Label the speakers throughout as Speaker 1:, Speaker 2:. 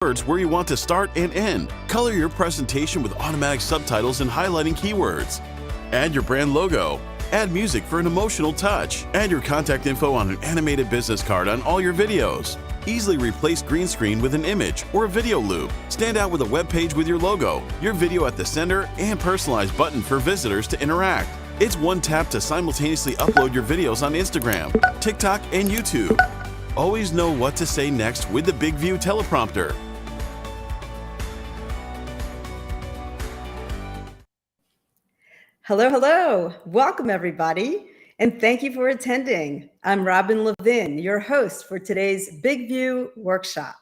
Speaker 1: words where you want to start and end. Color your presentation with automatic subtitles and highlighting keywords. Add your brand logo. Add music for an emotional touch. Add your contact info on an animated business card on all your videos. Easily replace green screen with an image or a video loop. Stand out with a web page with your logo, your video at the center, and personalized button for visitors to interact. It's one tap to simultaneously upload your videos on Instagram, TikTok, and YouTube. Always know what to say next with the Big View teleprompter.
Speaker 2: Hello, hello. Welcome, everybody, and thank you for attending. I'm Robyn Levin, your host for today's Big View workshop.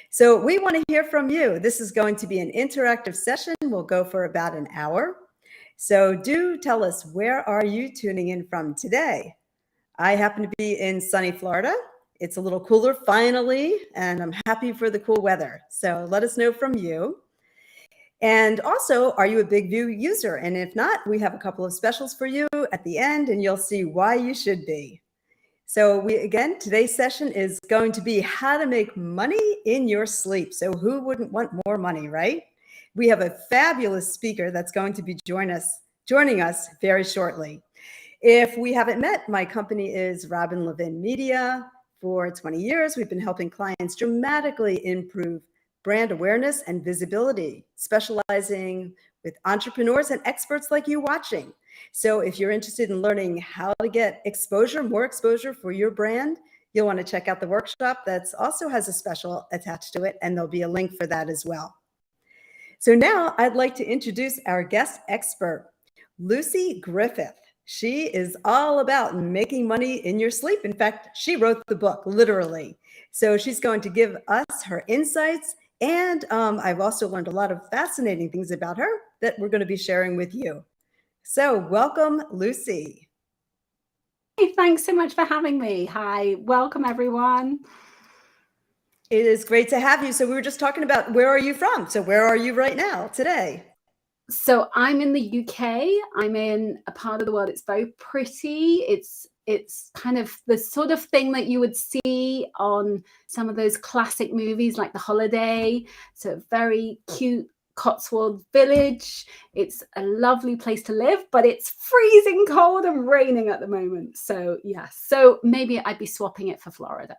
Speaker 2: So we want to hear from you. This is going to be an interactive session. We'll go for about an hour. So do tell us, where are you tuning in from today? I happen to be in sunny Florida. It's a little cooler finally, and I'm happy for the cool weather. So let us know from you. And also, are you a Big View user? And if not, we have a couple of specials for you at the end, and you'll see why you should be. So again, today's session is going to be how to make money in your sleep. So who wouldn't want more money, right? We have a fabulous speaker that's going to be joining us very shortly. If we haven't met, my company is Robyn Levin Media. For 20 years, we've been helping clients dramatically improve brand awareness and visibility, specializing with entrepreneurs and experts like you watching. So if you're interested in learning how to get more exposure for your brand, you'll want to check out the workshop that also has a special attached to it, and there'll be a link for that as well. So now I'd like to introduce our guest expert, Lucy Griffiths. She is all about making money in your sleep. In fact, she wrote the book, literally. So she's going to give us her insights. And I've also learned a lot of fascinating things about her that we're going to be sharing with you. So welcome, Lucy.
Speaker 3: Hey, thanks so much for having me. Hi, welcome everyone.
Speaker 2: It is great to have you. So we were just talking about, where are you from? So where are you right now today?
Speaker 3: So I'm in the UK. I'm in a part of the world. It's very pretty. It's kind of the sort of thing that you would see on some of those classic movies like The Holiday. So a very cute Cotswold village. It's a lovely place to live, but it's freezing cold and raining at the moment. So yeah, so maybe I'd be swapping it for Florida.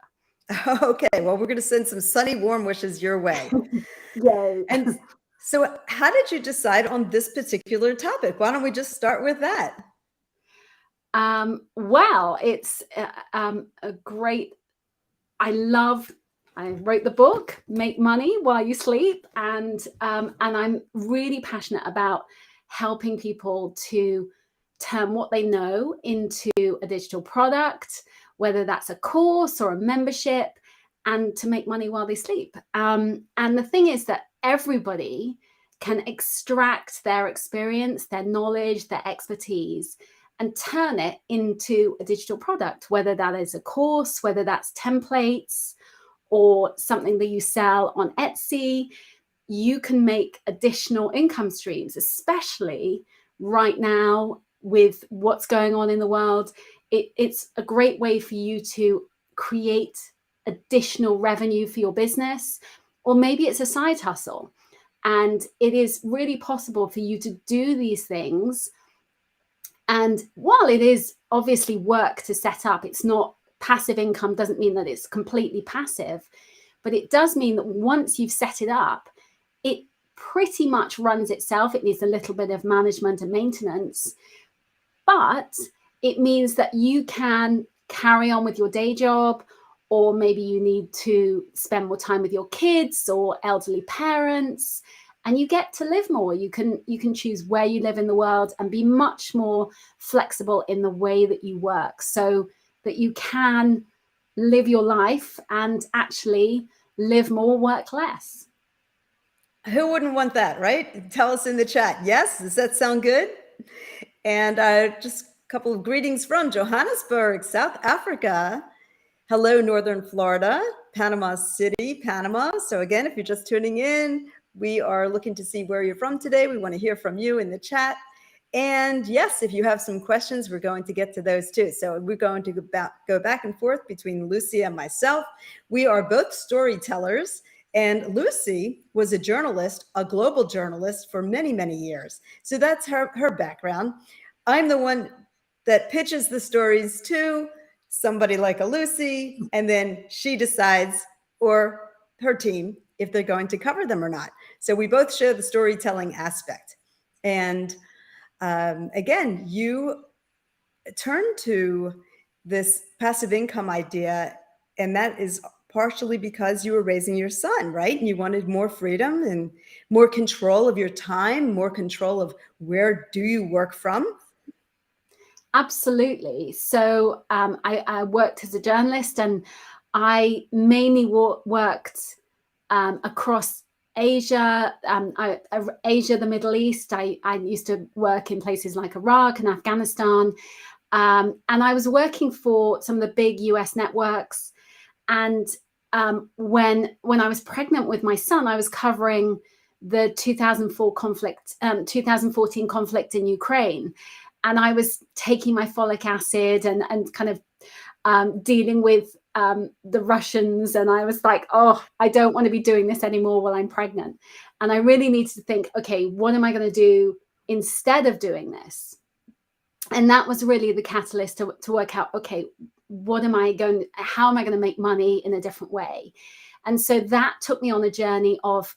Speaker 2: Okay, well, we're going to send some sunny, warm wishes your way.
Speaker 3: Yay.
Speaker 2: And so how did you decide on this particular topic? Why don't we just start with that?
Speaker 3: Well, it's a great, I wrote the book, Make Money While You Sleep. And I'm really passionate about helping people to turn what they know into a digital product, whether that's a course or a membership, and to make money while they sleep. And the thing is that everybody can extract their experience, their knowledge, their expertise, and turn it into a digital product, whether that is a course, whether that's templates or something that you sell on Etsy. You can make additional income streams, especially right now with what's going on in the world. It's a great way for you to create additional revenue for your business, or maybe it's a side hustle. And it is really possible for you to do these things. And while it is obviously work to set up, it's not passive income, doesn't mean that it's completely passive, but it does mean that once you've set it up, it pretty much runs itself. It needs a little bit of management and maintenance, but it means that you can carry on with your day job, or maybe you need to spend more time with your kids or elderly parents, and you get to live more. You can choose where you live in the world and be much more flexible in the way that you work, so that you can live your life and actually live more, work less.
Speaker 2: Who wouldn't want that, right? Tell us in the chat. Yes, does that sound good? And just a couple of greetings from Johannesburg, South Africa. Hello, Northern Florida, Panama City, Panama. So again, if you're just tuning in, we are looking to see where you're from today. We want to hear from you in the chat. And yes, if you have some questions, we're going to get to those too. So we're going to go back and forth between Lucy and myself. We are both storytellers, And Lucy was a journalist, a global journalist for many, many years. So that's her background. I'm the one that pitches the stories to somebody like a Lucy, and then she decides, or her team, if they're going to cover them or not. So we both share the storytelling aspect. And again, you turn to this passive income idea, and that is partially because you were raising your son, right? And you wanted more freedom and more control of your time, more control of where do you work from?
Speaker 3: Absolutely. So I worked as a journalist, and I mainly worked across Asia, Asia, the Middle East. I used to work in places like Iraq and Afghanistan. And I was working for some of the big US networks. And when I was pregnant with my son, I was covering the 2014 conflict in Ukraine. And I was taking my folic acid and kind of dealing with the Russians. And I was like, oh, I don't want to be doing this anymore while I'm pregnant. And I really needed to think, okay, what am I going to do instead of doing this? And that was really the catalyst to work out, okay, how am I going to make money in a different way? And so that took me on a journey of,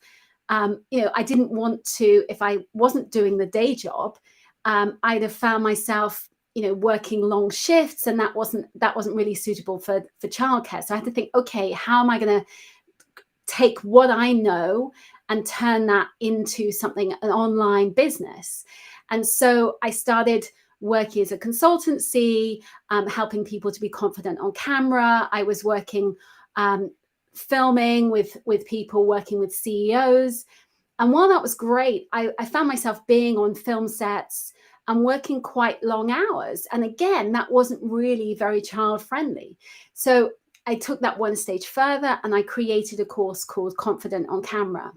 Speaker 3: I didn't want to, if I wasn't doing the day job, I'd have found myself, working long shifts, and that wasn't really suitable for childcare. So I had to think, okay, how am I going to take what I know and turn that into an online business? And so I started working as a consultancy, helping people to be confident on camera. I was working, filming with people, working with CEOs. And while that was great, I found myself being on film sets and working quite long hours. And again, that wasn't really very child friendly. So I took that one stage further, and I created a course called Confident on Camera.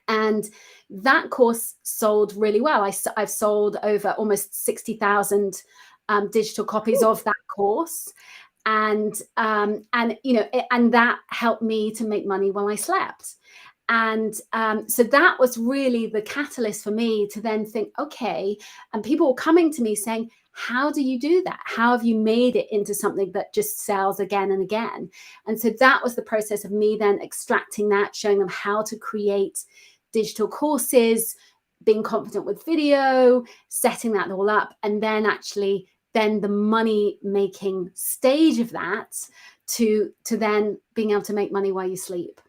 Speaker 3: And that course sold really well. I've sold over almost 60,000 digital copies of that course. And that helped me to make money while I slept. And so that was really the catalyst for me to then think, okay, and people were coming to me saying, how do you do that? How have you made it into something that just sells again and again? And so that was the process of me then extracting that, showing them how to create digital courses, being confident with video, setting that all up, and then the money making stage of that to then being able to make money while you sleep.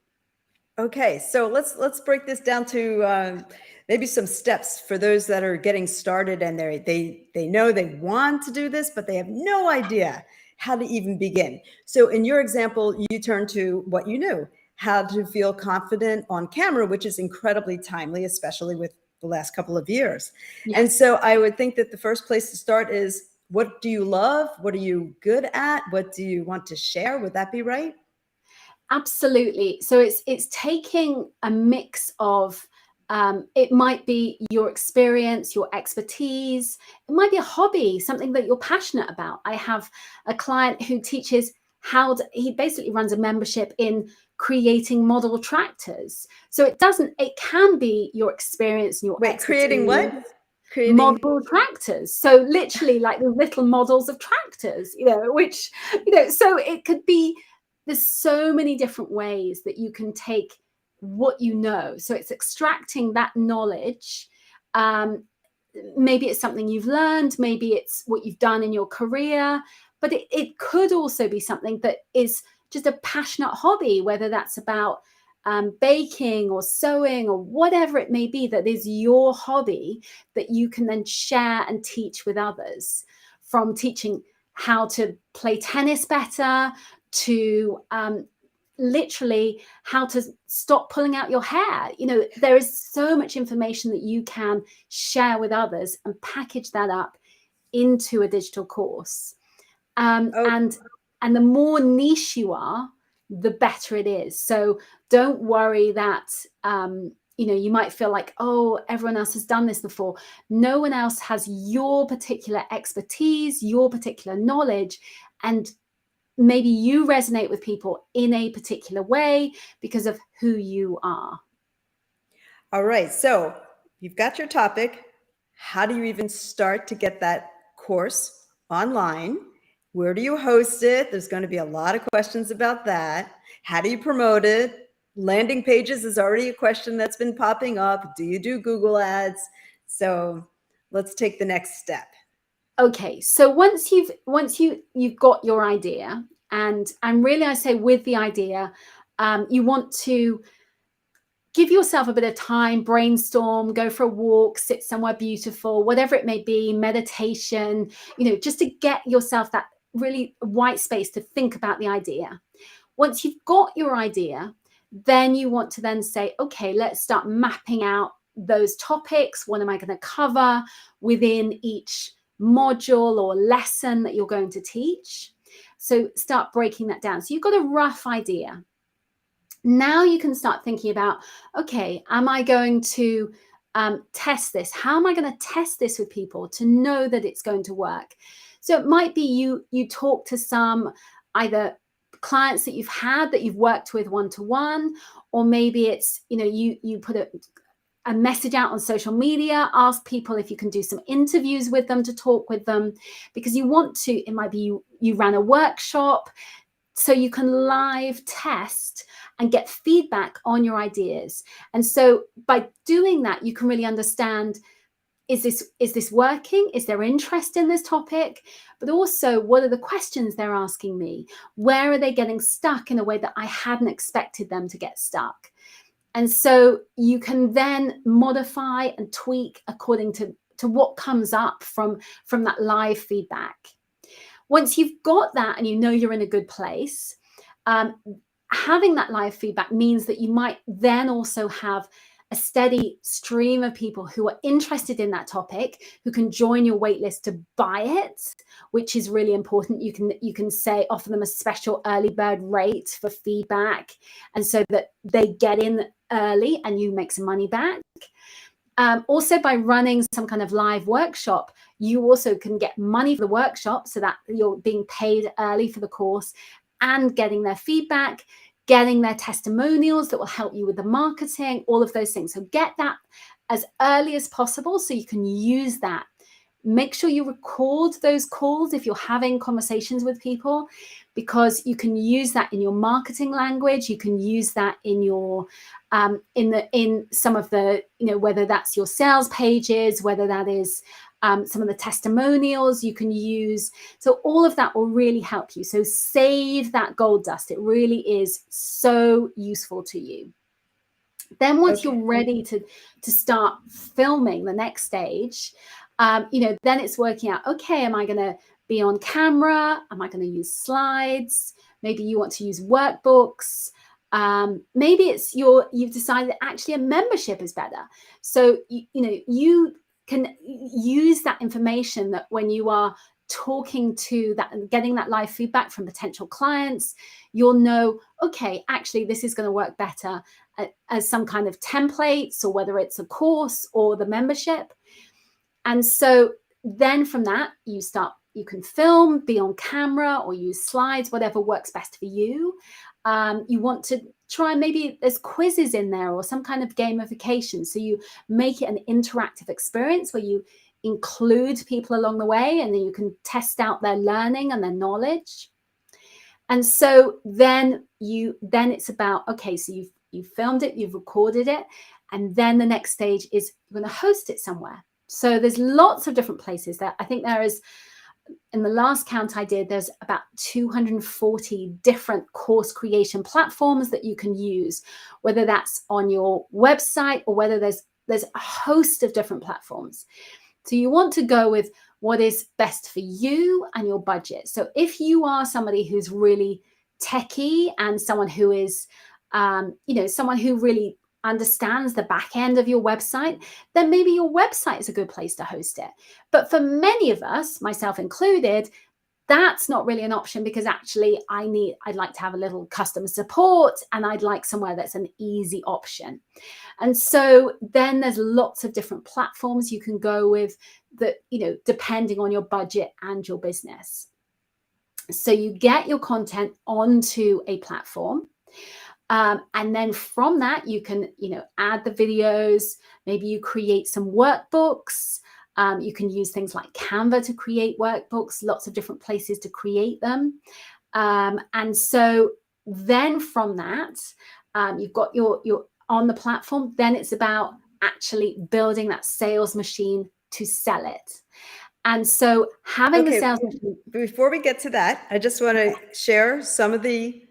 Speaker 2: Okay, so let's break this down to maybe some steps for those that are getting started, and they know they want to do this, but they have no idea how to even begin. So in your example, you turn to what you knew, how to feel confident on camera, which is incredibly timely, especially with the last couple of years.
Speaker 3: Yeah.
Speaker 2: And so I would think that the first place to start is, what do you love? What are you good at? What do you want to share? Would that be right?
Speaker 3: Absolutely. So it's taking a mix of, it might be your experience, your expertise. It might be a hobby, something that you're passionate about. I have a client who teaches he basically runs a membership in creating model tractors. So it can be your experience and your expertise.
Speaker 2: Creating what?
Speaker 3: Model tractors. So literally like the little models of tractors, so it could be, there's so many different ways that you can take what you know. So it's extracting that knowledge. Maybe it's something you've learned, maybe it's what you've done in your career, but it could also be something that is just a passionate hobby, whether that's about baking or sewing or whatever it may be, that is your hobby that you can then share and teach with others, from teaching how to play tennis better to literally how to stop pulling out your hair. There is so much information that you can share with others and package that up into a digital course. And the more niche you are, the better it is. So don't worry that you might feel like, oh, everyone else has done this before. No one else has your particular expertise, your particular knowledge, and maybe you resonate with people in a particular way because of who you are.
Speaker 2: All right. So you've got your topic. How do you even start to get that course online? Where do you host it? There's going to be a lot of questions about that. How do you promote it? Landing pages is already a question that's been popping up. Do you do Google ads? So let's take the next step.
Speaker 3: Okay, so once you've got your idea, and really I say with the idea, you want to give yourself a bit of time, brainstorm, go for a walk, sit somewhere beautiful, whatever it may be, meditation, just to get yourself that really white space to think about the idea. Once you've got your idea, then you want to then say, okay, let's start mapping out those topics. What am I going to cover within each module or lesson that you're going to teach? So start breaking that down. So you've got a rough idea. Now you can start thinking about, okay, am I going to test this? How am I going to test this with people to know that it's going to work? So it might be you talk to some either clients that you've had that you've worked with one-to-one, or maybe it's, you put a message out on social media, ask people if you can do some interviews with them to talk with them, because you want to, it might be you ran a workshop, so you can live test and get feedback on your ideas. And so by doing that, you can really understand, is this working? Is there interest in this topic? But also, what are the questions they're asking me? Where are they getting stuck in a way that I hadn't expected them to get stuck? And so you can then modify and tweak according to what comes up from that live feedback. Once you've got that and you're in a good place, having that live feedback means that you might then also have a steady stream of people who are interested in that topic, who can join your waitlist to buy it, which is really important. You can say, offer them a special early bird rate for feedback, and so that they get in early and you make some money back. Also, by running some kind of live workshop, you also can get money for the workshop, so that you're being paid early for the course and getting their feedback, getting their testimonials that will help you with the marketing, all of those things. So get that as early as possible so you can use that. Make sure you record those calls if you're having conversations with people, because you can use that in your marketing language. You can use that in your in some of the, whether that's your sales pages, whether that is some of the testimonials you can use. So all of that will really help you. So save that gold dust. It really is so useful to you. Then once you're ready to start filming the next stage, then it's working out, okay, am I going to be on camera? Am I going to use slides? Maybe you want to use workbooks. Maybe it's you've decided that actually a membership is better. So, you can use that information that when you are talking to that and getting that live feedback from potential clients, you'll know, okay, actually this is going to work better as some kind of templates, or whether it's a course or the membership. And so then from that, you can film, be on camera, or use slides, whatever works best for you. You want to try, maybe there's quizzes in there or some kind of gamification. So you make it an interactive experience where you include people along the way, and then you can test out their learning and their knowledge. And so then it's about, okay, so you've filmed it, you've recorded it, and then the next stage is you're going to host it somewhere. So there's lots of different places that I think there is. In the last count I did, there's about 240 different course creation platforms that you can use, whether that's on your website or whether there's a host of different platforms. So you want to go with what is best for you and your budget. So if you are somebody who's really techie and someone who is, someone who really understands the back end of your website, then maybe your website is a good place to host it. But for many of us, myself included, that's not really an option, because actually I'd like to have a little customer support, and I'd like somewhere that's an easy option. And so then there's lots of different platforms you can go with that, depending on your budget and your business. So you get your content onto a platform. And then from that, you can, add the videos. Maybe you create some workbooks. You can use things like Canva to create workbooks, lots of different places to create them. And so then from that, you've got your on the platform. Then it's about actually building that sales machine to sell it. And so having the sales machine.
Speaker 2: Before we get to that, I just want to share some of the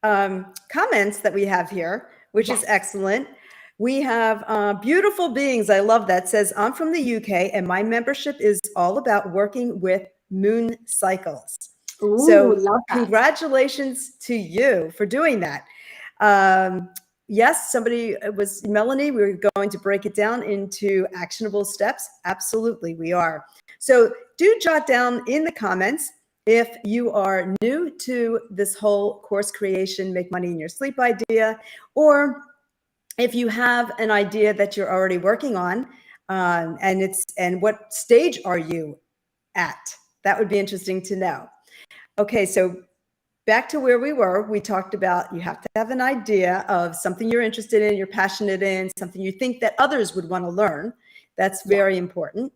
Speaker 2: comments that we have here, which is excellent. We have Beautiful Beings. I love that. Says, I'm from the UK and my membership is all about working with moon cycles.
Speaker 3: Ooh,
Speaker 2: so
Speaker 3: love that.
Speaker 2: Congratulations to you for doing that. Yes, Melanie, we're going to break it down into actionable steps. Absolutely, we are. So do jot down in the comments if you are new to this whole course creation, make money in your sleep idea, or if you have an idea that you're already working on, and what stage are you at? That would be interesting to know. Okay, so back to where we were, we talked about you have to have an idea of something you're interested in, you're passionate in, something you think that others would want to learn. That's very important.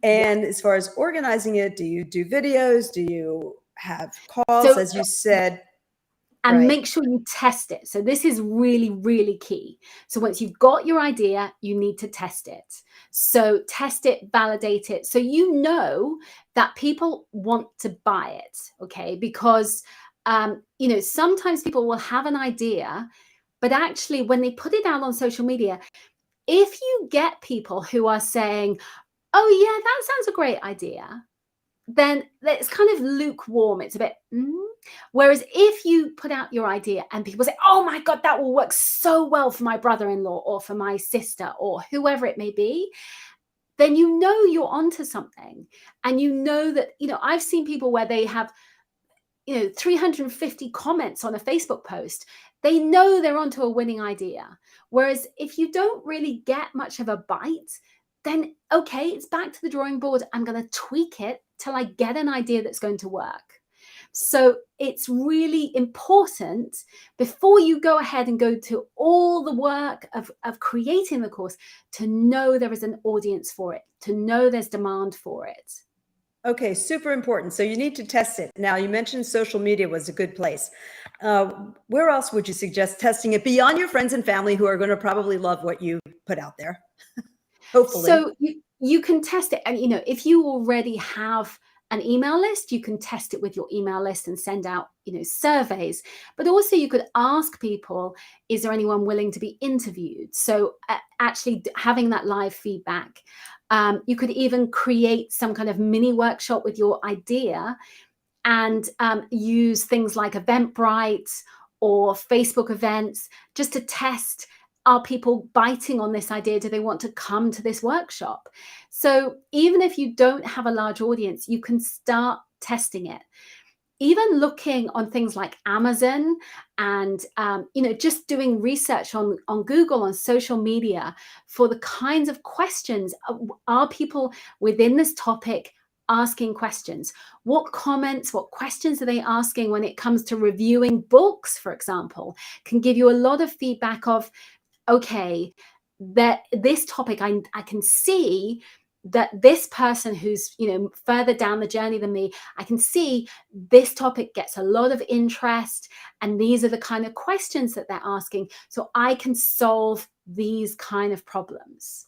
Speaker 2: And as far as organizing it, do you do videos? Do you have calls, as you said?
Speaker 3: And make sure you test it. So this is really, really key. So once you've got your idea, you need to test it. So test it, validate it. So you know that people want to buy it, okay? Because, sometimes people will have an idea, but actually when they put it out on social media, if you get people who are saying, oh yeah, that sounds a great idea, then it's kind of lukewarm. It's a bit, Whereas if you put out your idea and people say, oh my God, that will work so well for my brother-in-law or for my sister or whoever it may be, then you know you're onto something. And you know that, I've seen people where they have, 350 comments on a Facebook post. They know they're onto a winning idea. Whereas if you don't really get much of a bite, then okay, it's back to the drawing board. I'm going to tweak it till I get an idea that's going to work. So it's really important before you go ahead and go to all the work of creating the course to know there is an audience for it, to know there's demand for it.
Speaker 2: Okay, super important. So you need to test it. Now, you mentioned social media was a good place. Where else would you suggest testing it beyond your friends and family who are going to probably love what you put out there? Hopefully.
Speaker 3: So you can test it. And, if you already have an email list, you can test it with your email list and send out, surveys. But also you could ask people, is there anyone willing to be interviewed? So actually having that live feedback. You could even create some kind of mini workshop with your idea and use things like Eventbrite or Facebook events just to test, are people biting on this idea? Do they want to come to this workshop? So even if you don't have a large audience, you can start testing it. Even looking on things like Amazon and, just doing research on Google, on social media for the kinds of questions. Are people within this topic asking questions? What comments, what questions are they asking when it comes to reviewing books, for example, can give you a lot of feedback of, okay, that this topic, I can see that this person who's, further down the journey than me, I can see this topic gets a lot of interest and these are the kind of questions that they're asking. So I can solve these kind of problems.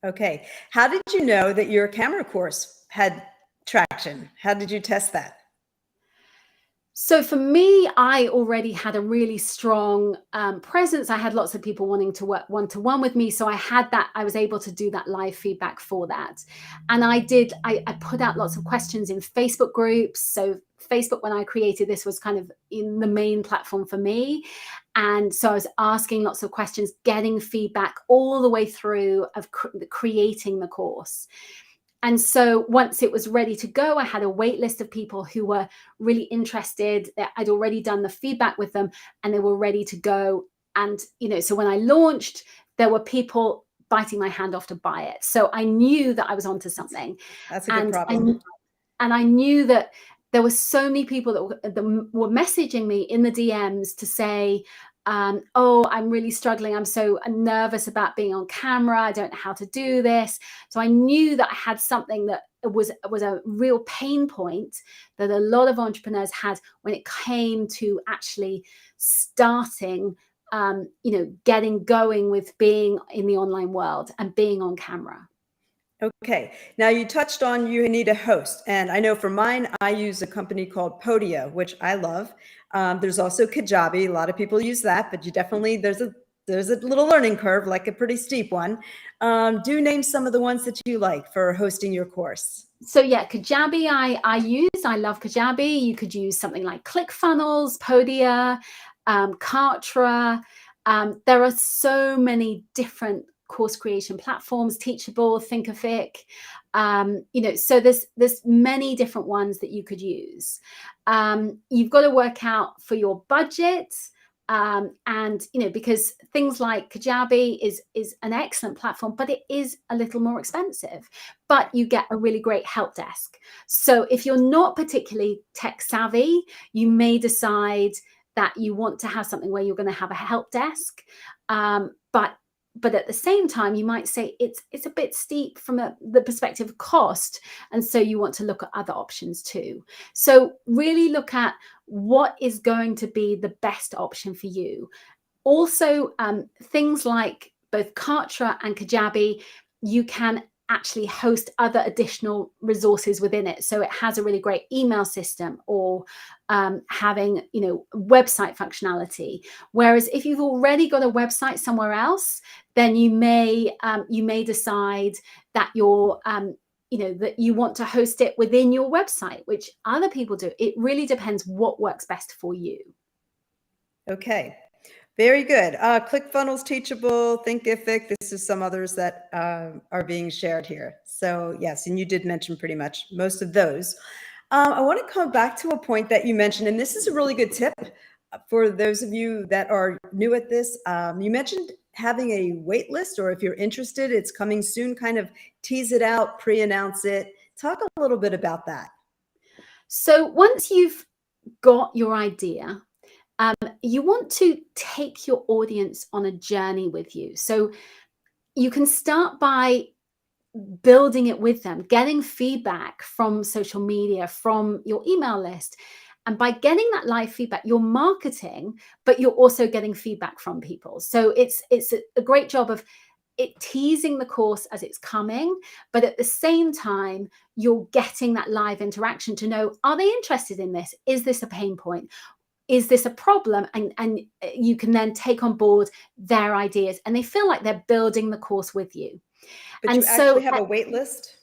Speaker 2: Okay. How did you know that your camera course had traction? How did you test that?
Speaker 3: So for me, I already had a really strong presence. I had lots of people wanting to work one-to-one with me. So I was able to do that live feedback for that. And I put out lots of questions in Facebook groups. So Facebook, when I created this, was kind of in the main platform for me. And so I was asking lots of questions, getting feedback all the way through of creating the course. And so once it was ready to go, I had a wait list of people who were really interested. I'd already done the feedback with them and they were ready to go. And, so when I launched, there were people biting my hand off to buy it. So I knew that I was onto something.
Speaker 2: That's a good problem.
Speaker 3: And I knew that there were so many people that were messaging me in the DMs to say, oh, I'm really struggling. I'm so nervous about being on camera. I don't know how to do this. So I knew that I had something that was a real pain point that a lot of entrepreneurs had when it came to actually starting, getting going with being in the online world and being on camera.
Speaker 2: Okay. Now you touched on you need a host. And I know for mine, I use a company called Podia, which I love. There's also Kajabi. A lot of people use that, but there's a little learning curve, like a pretty steep one. Do name some of the ones that you like for hosting your course.
Speaker 3: So yeah, Kajabi I love Kajabi. You could use something like ClickFunnels, Podia, Kartra. There are so many different course creation platforms, Teachable, Thinkific. So there's many different ones that you could use. You've got to work out for your budget. Because things like Kajabi is an excellent platform, but it is a little more expensive, but you get a really great help desk. So if you're not particularly tech savvy, you may decide that you want to have something where you're going to have a help desk. But at the same time, you might say it's a bit steep from the perspective of cost. And so you want to look at other options too. So really look at what is going to be the best option for you. Also, things like both Kartra and Kajabi, you can actually host other additional resources within it. So it has a really great email system or having, website functionality. Whereas if you've already got a website somewhere else, then you may decide that that you want to host it within your website, which other people do. It really depends what works best for you.
Speaker 2: Okay. Very good. ClickFunnels, Teachable, Thinkific. This is some others that are being shared here. So yes, and you did mention pretty much most of those. I want to come back to a point that you mentioned, and this is a really good tip for those of you that are new at this. You mentioned having a wait list, or if you're interested, it's coming soon, kind of tease it out, pre-announce it. Talk a little bit about that.
Speaker 3: So once you've got your idea, you want to take your audience on a journey with you. So you can start by building it with them, getting feedback from social media, from your email list. And by getting that live feedback, you're marketing, but you're also getting feedback from people. So it's a great job of it teasing the course as it's coming, but at the same time, you're getting that live interaction to know, are they interested in this? Is this a pain point? Is this a problem? And you can then take on board their ideas and they feel like they're building the course with you.
Speaker 2: But
Speaker 3: and
Speaker 2: you actually have a wait list?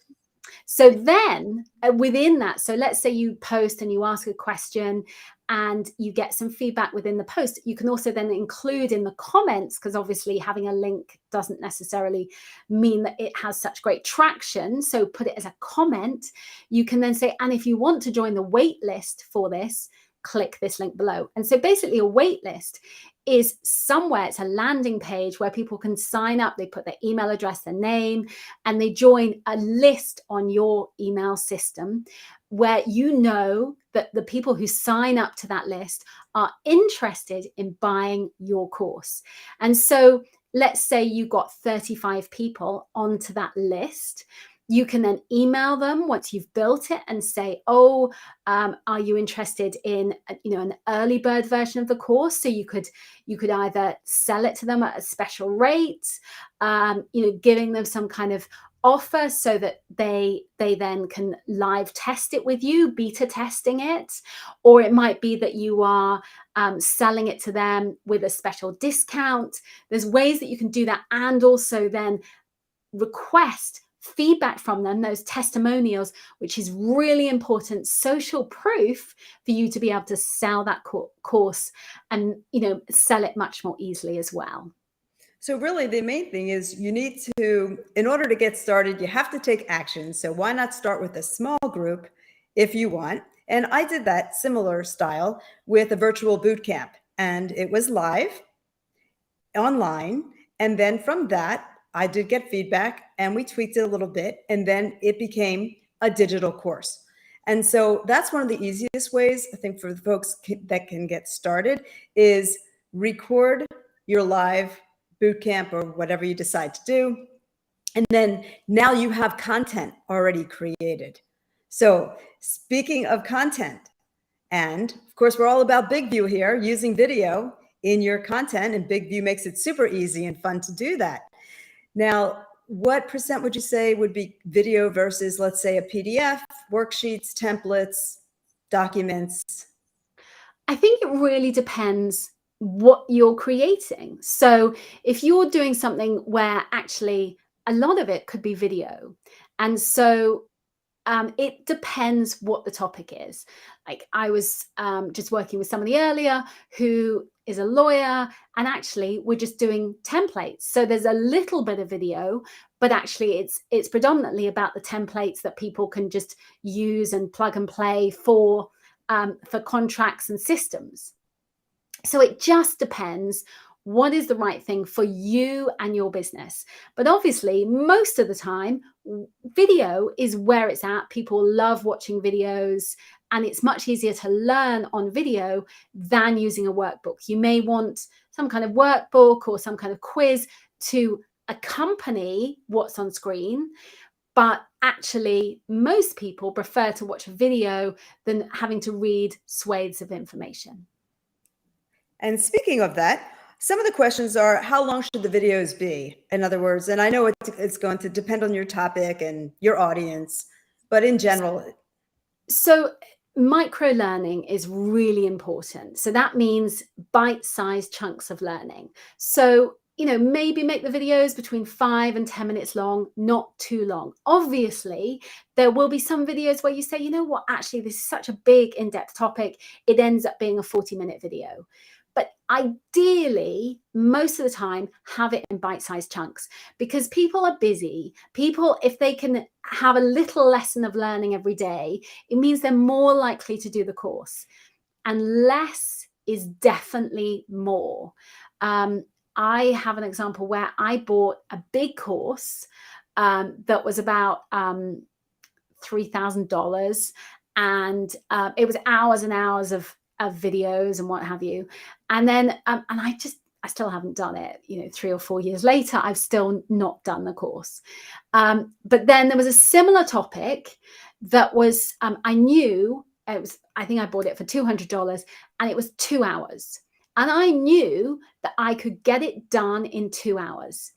Speaker 3: So then within that, so let's say you post and you ask a question and you get some feedback within the post. You can also then include in the comments, because obviously having a link doesn't necessarily mean that it has such great traction. So put it as a comment. You can then say, and if you want to join the wait list for this, click this link below. And so basically a wait list is somewhere, it's a landing page where people can sign up, they put their email address, their name, and they join a list on your email system where you know that the people who sign up to that list are interested in buying your course. And so let's say you got 35 people onto that list. You can then email them once you've built it and say, are you interested in, an early bird version of the course? So you could either sell it to them at a special rate, giving them some kind of offer so that they then can live test it with you, beta testing it. Or it might be that you are selling it to them with a special discount. There's ways that you can do that, and also then request feedback from them, those testimonials, which is really important social proof for you to be able to sell that course and sell it much more easily as well.
Speaker 2: So really the main thing is you need to, in order to get started, you have to take action. So why not start with a small group if you want? And I did that similar style with a virtual boot camp, and it was live online. And then from that, I did get feedback and we tweaked it a little bit, and then it became a digital course. And so that's one of the easiest ways, I think, for the folks that can get started is record your live boot camp or whatever you decide to do. And then now you have content already created. So speaking of content, and of course, we're all about Big View here, using video in your content, and Big View makes it super easy and fun to do that. Now, what percent would you say would be video versus, let's say, a PDF, worksheets, templates, documents?
Speaker 3: I think it really depends what you're creating. So if you're doing something where actually a lot of it could be video, and so it depends what the topic is. Like I was just working with somebody earlier who is a lawyer, and actually we're just doing templates. So there's a little bit of video, but actually it's predominantly about the templates that people can just use and plug and play for contracts and systems. So it just depends what is the right thing for you and your business. But obviously, most of the time, video is where it's at. People love watching videos, and it's much easier to learn on video than using a workbook. You may want some kind of workbook or some kind of quiz to accompany what's on screen. But actually, most people prefer to watch a video than having to read swathes of information.
Speaker 2: And speaking of that, some of the questions are, how long should the videos be? In other words, and I know it's going to depend on your topic and your audience, but in general.
Speaker 3: So micro learning is really important. So that means bite-sized chunks of learning. So, maybe make the videos between 5 and 10 minutes long, not too long. Obviously, there will be some videos where you say, you know what, actually, this is such a big in-depth topic. It ends up being a 40-minute video. But ideally, most of the time, have it in bite-sized chunks, because people are busy. People, if they can have a little lesson of learning every day, it means they're more likely to do the course. And less is definitely more. I have an example where I bought a big course that was about $3,000, and it was hours and hours of videos and what have you. And then, and I still haven't done it, 3 or 4 years later, I've still not done the course. But then there was a similar topic that was, I knew it was, I think I bought it for $200, and it was 2 hours. And I knew that I could get it done in 2 hours.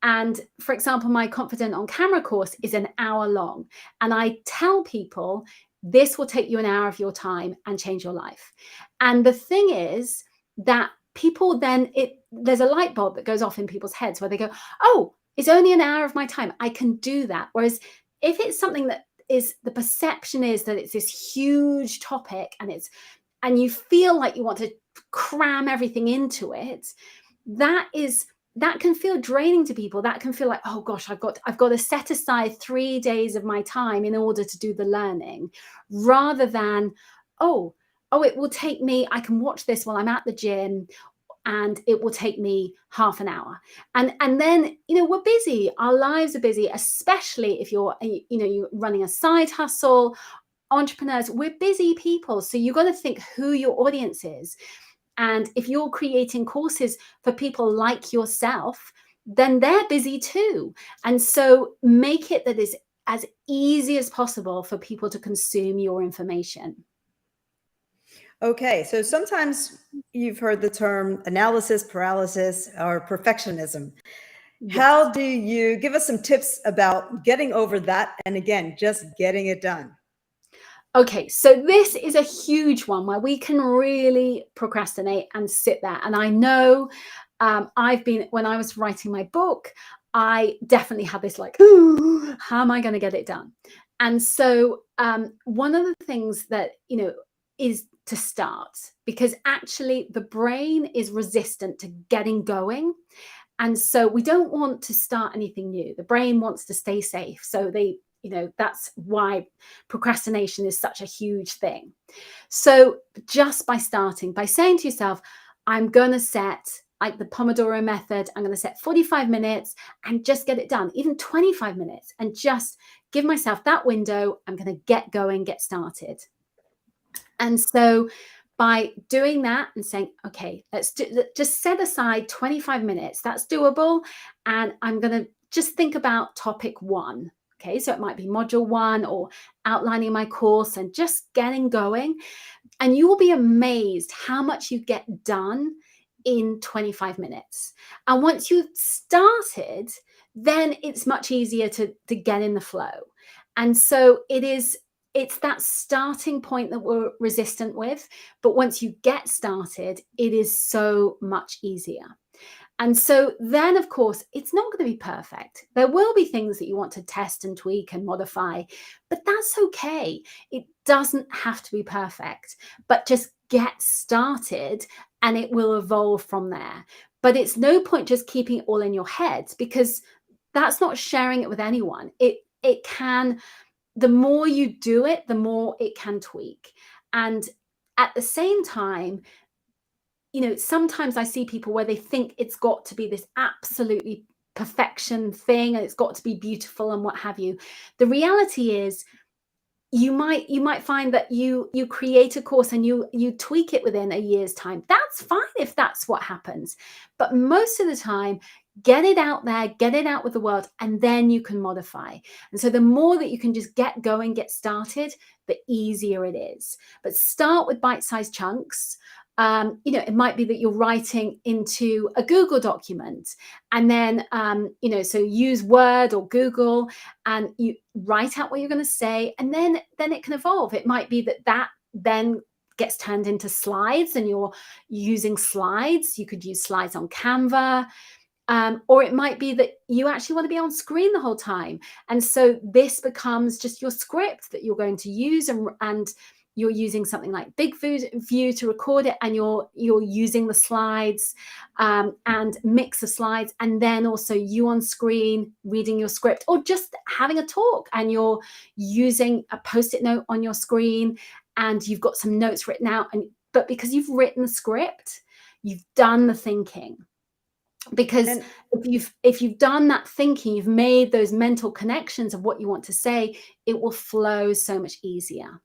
Speaker 3: And for example, my Confident on Camera course is an hour long. And I tell people, this will take you an hour of your time and change your life. And the thing is that people then, there's a light bulb that goes off in people's heads where they go, oh, it's only an hour of my time, I can do that. Whereas if it's something that is, the perception is that it's this huge topic, and you feel like you want to cram everything into it, that can feel draining to people. That can feel like, oh gosh, I've got to set aside 3 days of my time in order to do the learning, rather than, oh, it will take me, I can watch this while I'm at the gym, and it will take me half an hour. And then, we're busy. Our lives are busy, especially if you're running a side hustle. Entrepreneurs, we're busy people. So you've got to think who your audience is. And if you're creating courses for people like yourself, then they're busy too. And so make it that is as easy as possible for people to consume your information.
Speaker 2: Okay, so sometimes you've heard the term analysis paralysis or perfectionism. Yes. How do you give us some tips about getting over that? And again, just getting it done.
Speaker 3: Okay, so this is a huge one where we can really procrastinate and sit there. And I know when I was writing my book, I definitely had this like, ooh, how am I going to get it done? And so one of the things that, is to start, because actually the brain is resistant to getting going. And so we don't want to start anything new. The brain wants to stay safe. So that's why procrastination is such a huge thing. So just by starting, by saying to yourself, I'm going to set like the Pomodoro method. I'm going to set 45 minutes and just get it done, even 25 minutes, and just give myself that window. I'm going to get going, get started. And so by doing that and saying, okay, just set aside 25 minutes, that's doable. And I'm going to just think about topic 1. Okay, so it might be module 1 or outlining my course and just getting going. And you will be amazed how much you get done in 25 minutes. And once you've started, then it's much easier to get in the flow. And so it's that starting point that we're resistant with. But once you get started, it is so much easier. And so then, of course, it's not going to be perfect. There will be things that you want to test and tweak and modify, but that's okay. It doesn't have to be perfect, but just get started and it will evolve from there. But it's no point just keeping it all in your head, because that's not sharing it with anyone. It can, the more you do it, the more it can tweak. And at the same time, sometimes I see people where they think it's got to be this absolutely perfection thing and it's got to be beautiful and what have you. The reality is you might find that you create a course and you tweak it within a year's time. That's fine if that's what happens. But most of the time, get it out there, get it out with the world, and then you can modify. And so the more that you can just get going, get started, the easier it is. But start with bite-sized chunks. It might be that you're writing into a Google document, and then, so use Word or Google and you write out what you're going to say, and then it can evolve. It might be that then gets turned into slides and you're using slides. You could use slides on Canva. Or it might be that you actually want to be on screen the whole time. And so this becomes just your script that you're going to use, and you're using something like View to record it, and you're using the slides and mix of slides, and then also you on screen reading your script, or just having a talk and you're using a Post-it note on your screen and you've got some notes written out. But because you've written the script, you've done the thinking. Because if you've done that thinking, you've made those mental connections of what you want to say, it will flow so much easier.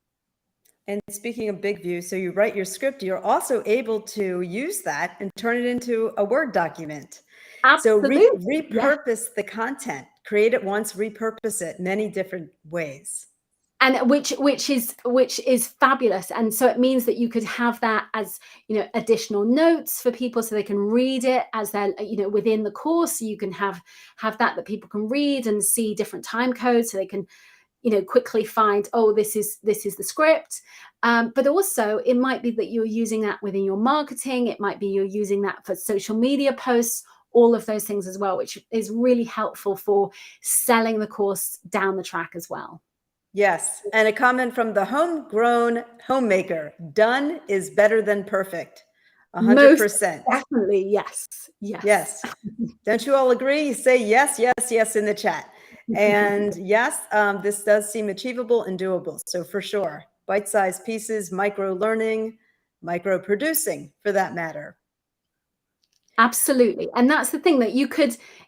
Speaker 2: And speaking of Big View, so you write your script, you're also able to use that and turn it into a Word document.
Speaker 3: Absolutely.
Speaker 2: So repurpose the content, create it once, repurpose it many different ways.
Speaker 3: And which is fabulous. And so it means that you could have that as, additional notes for people so they can read it as they're, within the course. You can have that people can read and see different time codes so they can, quickly find, oh, this is the script. But also it might be that you're using that within your marketing. It might be you're using that for social media posts, all of those things as well, which is really helpful for selling the course down the track as well.
Speaker 2: Yes. And a comment from the homegrown homemaker: done is better than perfect. 100%.
Speaker 3: Most definitely. Yes.
Speaker 2: Don't you all agree? Say yes in the chat. And yes, this does seem achievable and doable. So for sure, bite-sized pieces, micro learning, micro producing for that matter.
Speaker 3: Absolutely. And that's the thing that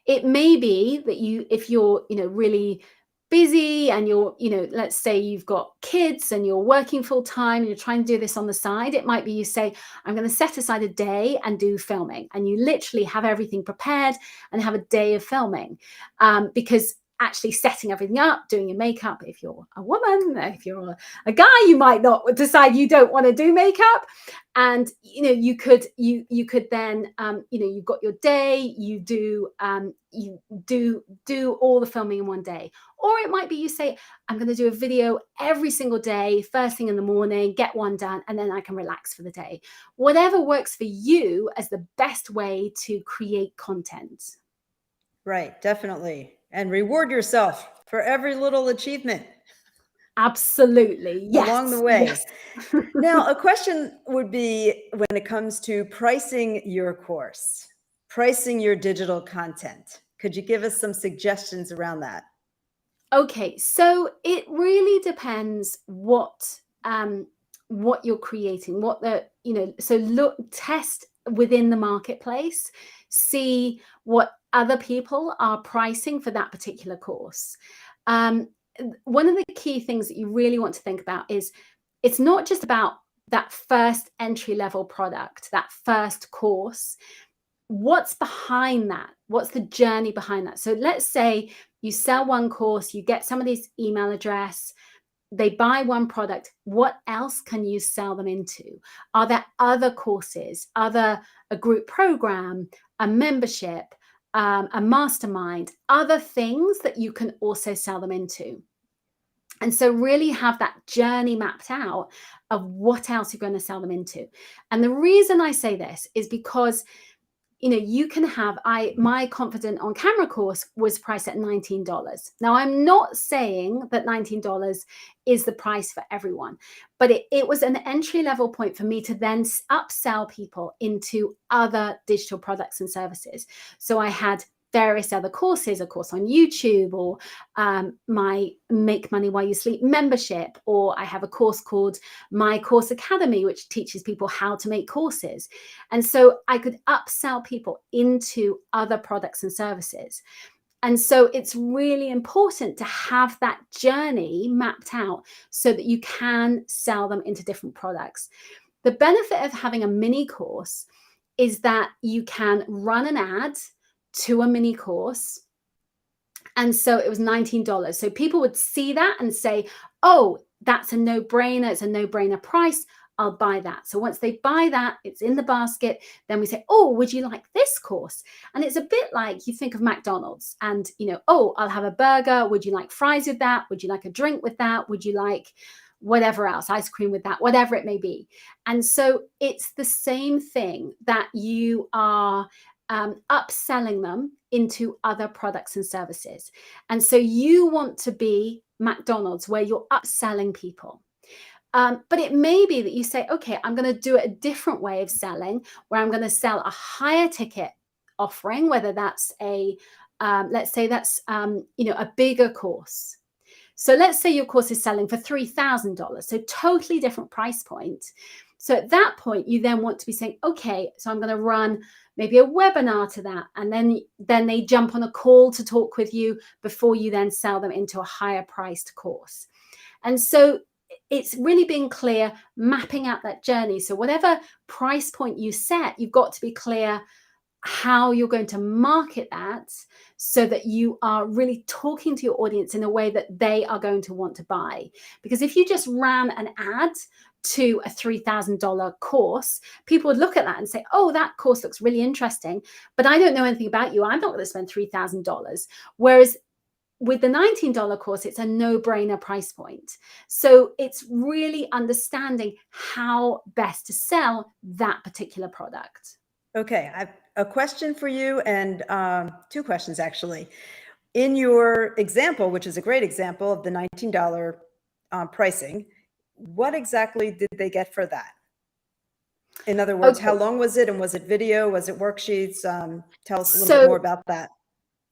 Speaker 3: it may be that if you're, really busy and you're, let's say you've got kids and you're working full time and you're trying to do this on the side, it might be you say, I'm going to set aside a day and do filming, and you literally have everything prepared and have a day of filming, because actually setting everything up, doing your makeup, if you're a woman, if you're a guy, you might not decide you don't want to do makeup. And you could then you've got your day, you do all the filming in one day. Or it might be you say, I'm going to do a video every single day, first thing in the morning, get one done, and then I can relax for the day. Whatever works for you as the best way to create content.
Speaker 2: Right, definitely. And reward yourself for every little achievement.
Speaker 3: Absolutely. Yes.
Speaker 2: Along the way.
Speaker 3: Yes.
Speaker 2: Now, a question would be when it comes to pricing your course, pricing your digital content. Could you give us some suggestions around that?
Speaker 3: Okay, so it really depends what you're creating, so test within the marketplace, see what other people are pricing for that particular course. One of the key things that you really want to think about is it's not just about that first entry level product, that first course. What's behind that? What's the journey behind that? So let's say you sell one course, you get somebody's email address, they buy one product. What else can you sell them into? Are there other courses, a group program, a membership, a mastermind, other things that you can also sell them into? And so really have that journey mapped out of what else you're going to sell them into. And the reason I say this is because, you know, you can have, my Confident on Camera course was priced at $19. Now, I'm not saying that $19 is the price for everyone, but it was an entry level point for me to then upsell people into other digital products and services. So I had various other courses, a course on YouTube, or my Make Money While You Sleep membership, or I have a course called My Course Academy, which teaches people how to make courses. And so I could upsell people into other products and services. And so it's really important to have that journey mapped out so that you can sell them into different products. The benefit of having a mini course is that you can run an ad to a mini course. And so it was $19. So people would see that and say, oh, that's a no-brainer. It's a no-brainer price. I'll buy that. So once they buy that, it's in the basket. Then we say, oh, would you like this course? And it's a bit like you think of McDonald's and, you know, oh, I'll have a burger. Would you like fries with that? Would you like a drink with that? Would you like whatever else, ice cream with that, whatever it may be? And so it's the same thing that you are upselling them into other products and services. And so you want to be McDonald's where you're upselling people. But it may be that you say, okay, I'm going to do it a different way of selling, where I'm going to sell a higher ticket offering, whether that's let's say that's, you know, a bigger course. So let's say your course is selling for $3,000. So totally different price point. So at that point, you then want to be saying, okay, so I'm going to run maybe a webinar to that. And then they jump on a call to talk with you before you then sell them into a higher priced course. And so it's really being clear, mapping out that journey. So whatever price point you set, you've got to be clear how you're going to market that so that you are really talking to your audience in a way that they are going to want to buy. Because if you just ran an ad to a $3,000 course, people would look at that and say, oh, that course looks really interesting, but I don't know anything about you. I'm not going to spend $3,000. Whereas with the $19 course, it's a no-brainer price point. So it's really understanding how best to sell that particular product.
Speaker 2: Okay, I've a question for you and two questions actually. In your example, which is a great example of the $19 pricing, what exactly did they get for that? In other words,
Speaker 3: Okay.
Speaker 2: How long was it? And was it video? Was it worksheets? Tell us a little bit more about that.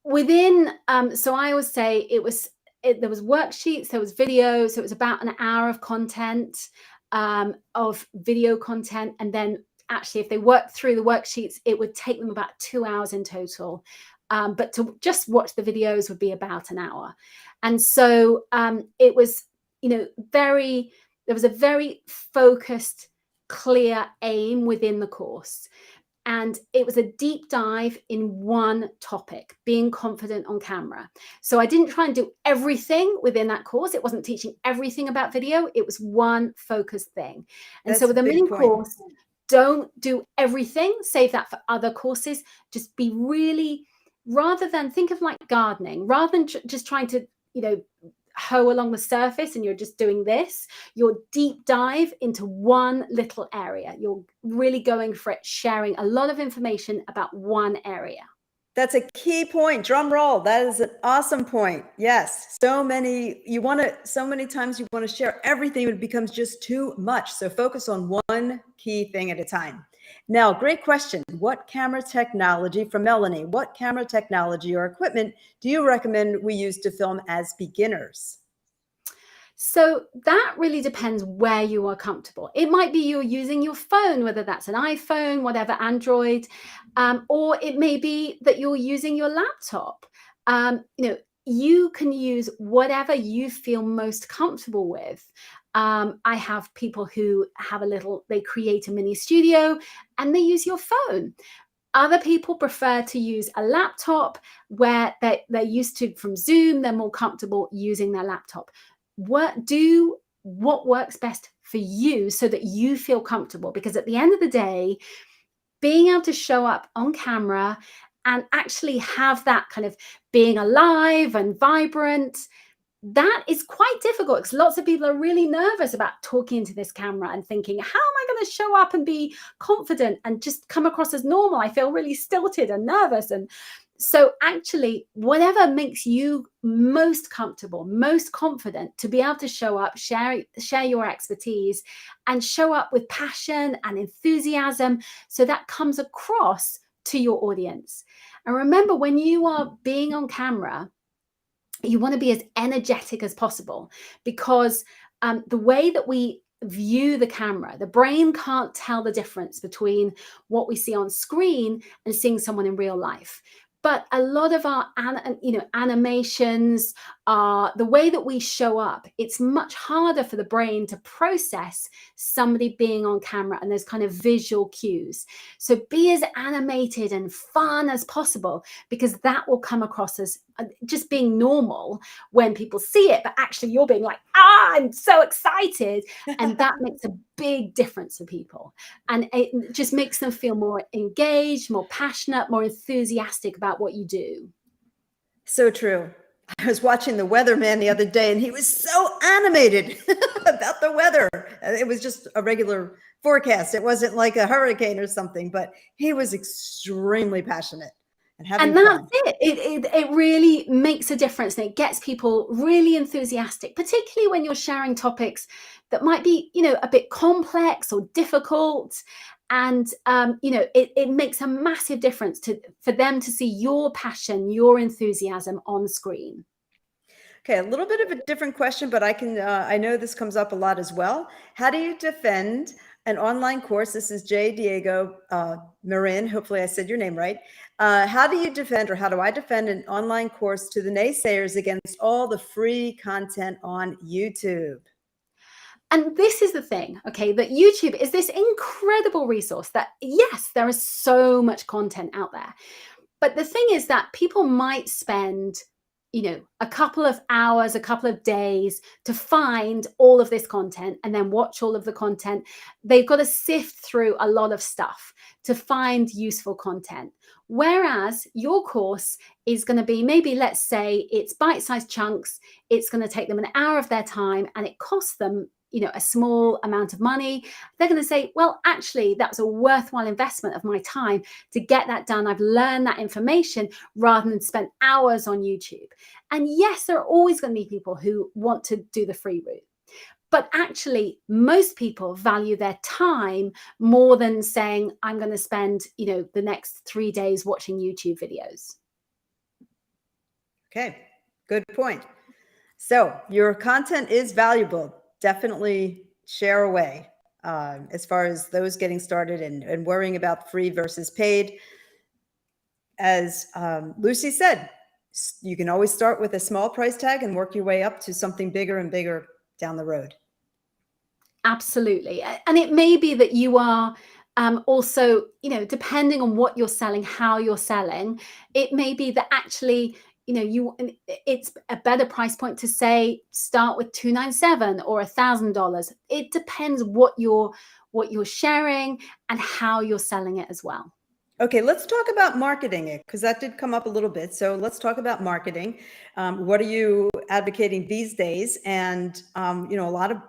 Speaker 3: Within, so I always say there was worksheets, there was videos, so it was about an hour of content, of video content. And then actually, if they worked through the worksheets, it would take them about 2 hours in total. But to just watch the videos would be about an hour. And so it was, you know, there was a very focused, clear aim within the course. And it was a deep dive in one topic, being confident on camera. So I didn't try and do everything within that course. It wasn't teaching everything about video. It was one focused thing. And so with a mini course, don't do everything. Save that for other courses. Just be really, rather than think of like gardening, rather than just trying to, you know, hoe along the surface and you're just doing this, you're deep dive into one little area. You're really going for it, sharing a lot of information about one area.
Speaker 2: That's a key point. Drum roll. That is an awesome point. Yes. So many times you want to share everything, it becomes just too much. So focus on one key thing at a time. Now, great question. What camera technology, from Melanie, what camera technology or equipment do you recommend we use to film as beginners?
Speaker 3: So that really depends where you are comfortable. It might be you're using your phone, whether that's an iPhone, whatever, Android, or it may be that you're using your laptop. You can use whatever you feel most comfortable with. I have people who have they create a mini studio and they use your phone. Other people prefer to use a laptop where they're used to from Zoom, they're more comfortable using their laptop. Do what works best for you so that you feel comfortable, because at the end of the day, being able to show up on camera and actually have that kind of being alive and vibrant, that is quite difficult, because lots of people are really nervous about talking into this camera and thinking, how am I going to show up and be confident and just come across as normal? I feel really stilted and nervous. And so actually, whatever makes you most comfortable, most confident to be able to show up, share your expertise and show up with passion and enthusiasm, so that comes across to your audience. And remember, when you are being on camera, you want to be as energetic as possible, because the way that we view the camera, the brain can't tell the difference between what we see on screen and seeing someone in real life. But a lot of our animations, the way that we show up, it's much harder for the brain to process somebody being on camera and those kind of visual cues. So be as animated and fun as possible, because that will come across as just being normal when people see it, but actually you're being like, I'm so excited. And that makes a big difference for people. And it just makes them feel more engaged, more passionate, more enthusiastic about what you do.
Speaker 2: So true. I was watching the weatherman the other day, and he was so animated about the weather. It was just a regular forecast. It wasn't like a hurricane or something, but he was extremely passionate and having
Speaker 3: that's
Speaker 2: fun.
Speaker 3: It really makes a difference, and it gets people really enthusiastic, particularly when you're sharing topics that might be, a bit complex or difficult. And it makes a massive difference for them to see your passion, your enthusiasm on screen.
Speaker 2: Okay, a little bit of a different question, but I know this comes up a lot as well. How do you defend an online course? This is J. Diego Marin. Hopefully I said your name right. How do you defend, or how do I defend an online course to the naysayers against all the free content on YouTube?
Speaker 3: And this is the thing, okay, that YouTube is this incredible resource that, yes, there is so much content out there. But the thing is that people might spend, a couple of hours, a couple of days to find all of this content and then watch all of the content. They've got to sift through a lot of stuff to find useful content. Whereas your course is going to be, maybe, let's say it's bite-sized chunks. It's going to take them an hour of their time, and it costs them a small amount of money. They're going to say, well, actually, that's a worthwhile investment of my time to get that done. I've learned that information rather than spend hours on YouTube. And yes, there are always going to be people who want to do the free route. But actually, most people value their time more than saying, I'm going to spend, the next 3 days watching YouTube videos.
Speaker 2: Okay, good point. So your content is valuable. Definitely share away as far as those getting started and worrying about free versus paid. As Lucy said, you can always start with a small price tag and work your way up to something bigger and bigger down the road.
Speaker 3: Absolutely. And it may be that you are also, depending on what you're selling, how you're selling, it may be that actually, it's a better price point to say start with $297 or $1,000. It depends what you're sharing and how you're selling it as well.
Speaker 2: Okay, let's talk about marketing it, because that did come up a little bit. So let's talk about marketing. What are you advocating these days? And a lot of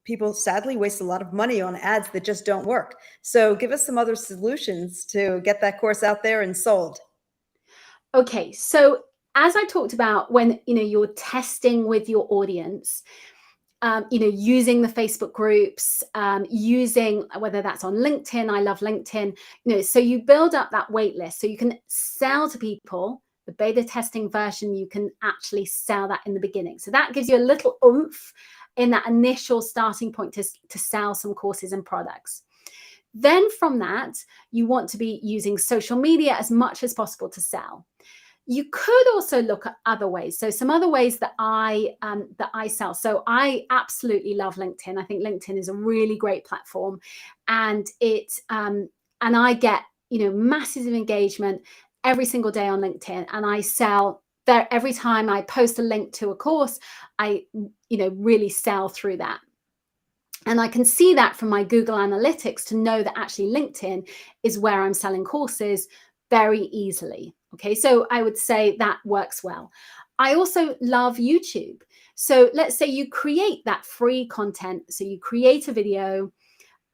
Speaker 2: people sadly waste a lot of money on ads that just don't work. So give us some other solutions to get that course out there and sold.
Speaker 3: Okay, so as I talked about, when you're testing with your audience, using the Facebook groups, using whether that's on LinkedIn. I love LinkedIn. So you build up that wait list so you can sell to people. The beta testing version, you can actually sell that in the beginning. So that gives you a little oomph in that initial starting point to sell some courses and products. Then from that, you want to be using social media as much as possible to sell. You could also look at other ways. So some other ways that I sell. So I absolutely love LinkedIn. I think LinkedIn is a really great platform, and I get, massive engagement every single day on LinkedIn, and I sell there every time I post a link to a course. I really sell through that. And I can see that from my Google Analytics to know that actually LinkedIn is where I'm selling courses very easily. Okay, so I would say that works well. I also love YouTube. So let's say you create that free content. So you create a video.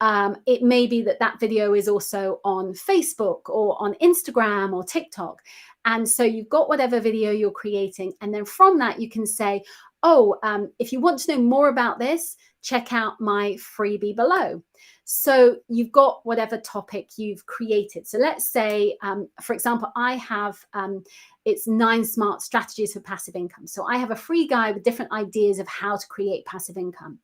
Speaker 3: It may be that video is also on Facebook or on Instagram or TikTok. And so you've got whatever video you're creating. And then from that, you can say, if you want to know more about this, check out my freebie below. So you've got whatever topic you've created. So let's say, for example, I have, it's 9 smart strategies for passive income. So I have a free guide with different ideas of how to create passive income.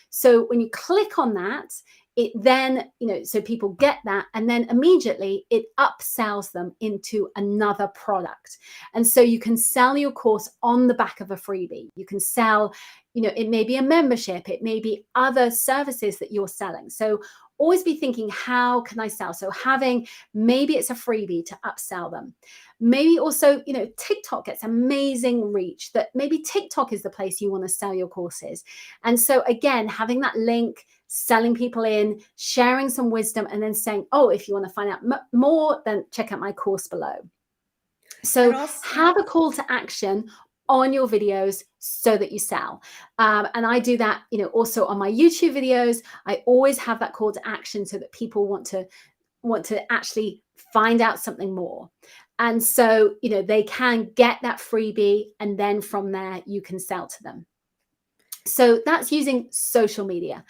Speaker 3: So when you click on that, it then, so people get that, and then immediately it upsells them into another product. And so you can sell your course on the back of a freebie. You can sell, it may be a membership, it may be other services that you're selling. So always be thinking, how can I sell? So maybe it's a freebie to upsell them. Maybe also, TikTok gets amazing reach, that maybe TikTok is the place you want to sell your courses. And so again, having that link, selling people in, sharing some wisdom, and then saying, if you want to find out more, then check out my course below. So have a call to action on your videos so that you sell. And I do that, also on my YouTube videos. I always have that call to action so that people want to actually find out something more. And so, they can get that freebie, and then from there you can sell to them. So that's using social media.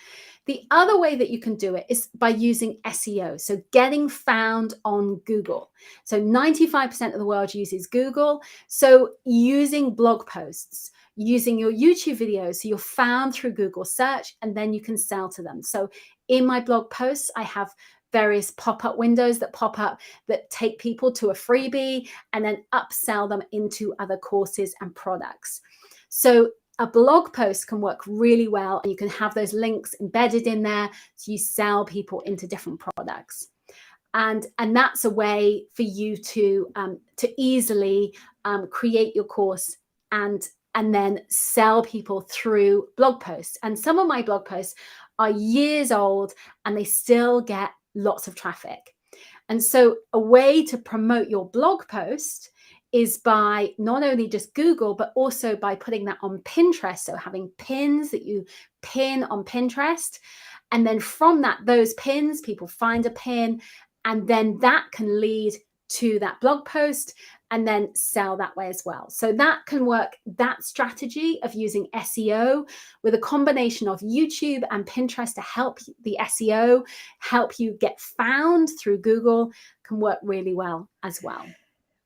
Speaker 3: The other way that you can do it is by using SEO, so getting found on Google. So 95% of the world uses Google. So using blog posts, using your YouTube videos, so you're found through Google search, and then you can sell to them. So in my blog posts, I have various pop-up windows that pop up that take people to a freebie and then upsell them into other courses and products. So a blog post can work really well, and you can have those links embedded in there so you sell people into different products. And that's a way for you to easily create your course and then sell people through blog posts. And some of my blog posts are years old and they still get lots of traffic. And so a way to promote your blog post is by not only just Google, but also by putting that on Pinterest. So having pins that you pin on Pinterest. And then from that, those pins, people find a pin, and then that can lead to that blog post and then sell that way as well. So that can work. That strategy of using SEO with a combination of YouTube and Pinterest to help the SEO, help you get found through Google, can work really well as well.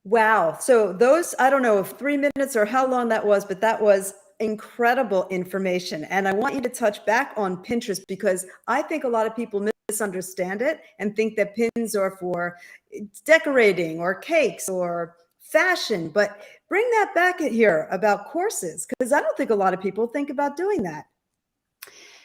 Speaker 2: Wow. So those, I don't know if 3 minutes or how long that was, but that was incredible information. And I want you to touch back on Pinterest, because I think a lot of people misunderstand it and think that pins are for decorating or cakes or fashion. But bring that back here about courses, because I don't think a lot of people think about doing that.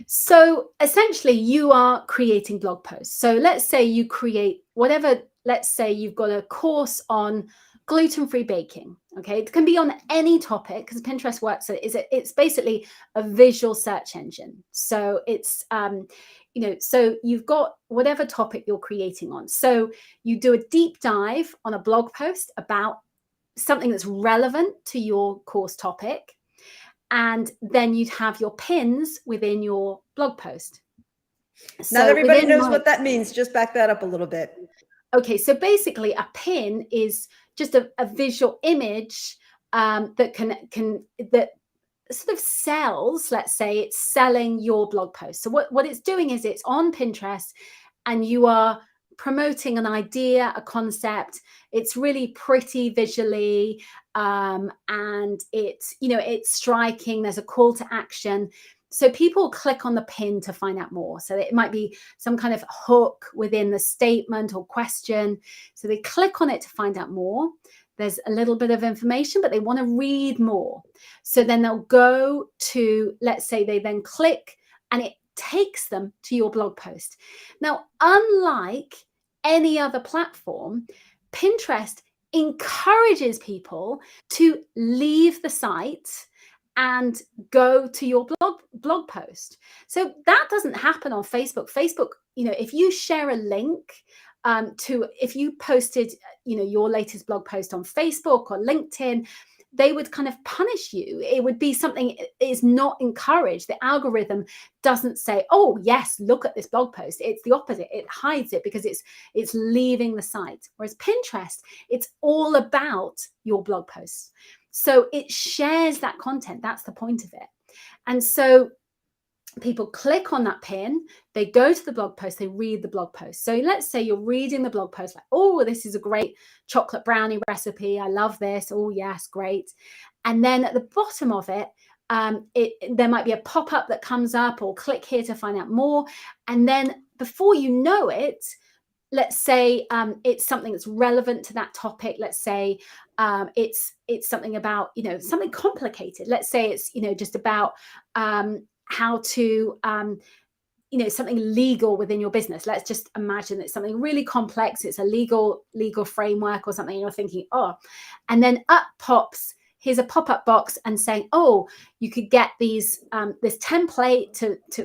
Speaker 3: So essentially you are creating blog posts. So let's say you create whatever, let's say you've got a course on gluten-free baking. Okay, it can be on any topic, because Pinterest works. So it's basically a visual search engine. So it's so you've got whatever topic you're creating on. So you do a deep dive on a blog post about something that's relevant to your course topic, and then you'd have your pins within your blog post. So
Speaker 2: not everybody knows what that means. Just back that up a little bit.
Speaker 3: Okay, so basically a pin is just a visual image that sort of sells, let's say it's selling your blog post. So what it's doing is it's on Pinterest and you are promoting an idea, a concept. It's really pretty visually, and it's striking. There's a call to action. So people click on the pin to find out more. So it might be some kind of hook within the statement or question. So they click on it to find out more. There's a little bit of information, but they want to read more. So then they'll go to, let's say they then click and it takes them to your blog post. Now, unlike any other platform, Pinterest encourages people to leave the site and go to your blog post. So that doesn't happen on Facebook. Facebook, if you share a link if you posted, your latest blog post on Facebook or LinkedIn, they would kind of punish you. It would be something is not encouraged. The algorithm doesn't say, oh, yes, look at this blog post. It's the opposite. It hides it because it's leaving the site. Whereas Pinterest, it's all about your blog posts. So it shares that content. That's the point of it. And so people click on that pin, they go to the blog post, they read the blog post. So let's say you're reading the blog post like, oh, this is a great chocolate brownie recipe. I love this. Oh, yes, great. And then at the bottom of it, there might be a pop-up that comes up, or click here to find out more. And then before you know it, let's say it's something that's relevant to that topic. Let's say it's something about, something complicated. Let's say it's, just about how to, something legal within your business. Let's just imagine it's something really complex. It's a legal framework or something. And you're thinking, oh, and then up pops, here's a pop-up box and saying, oh, you could get these this template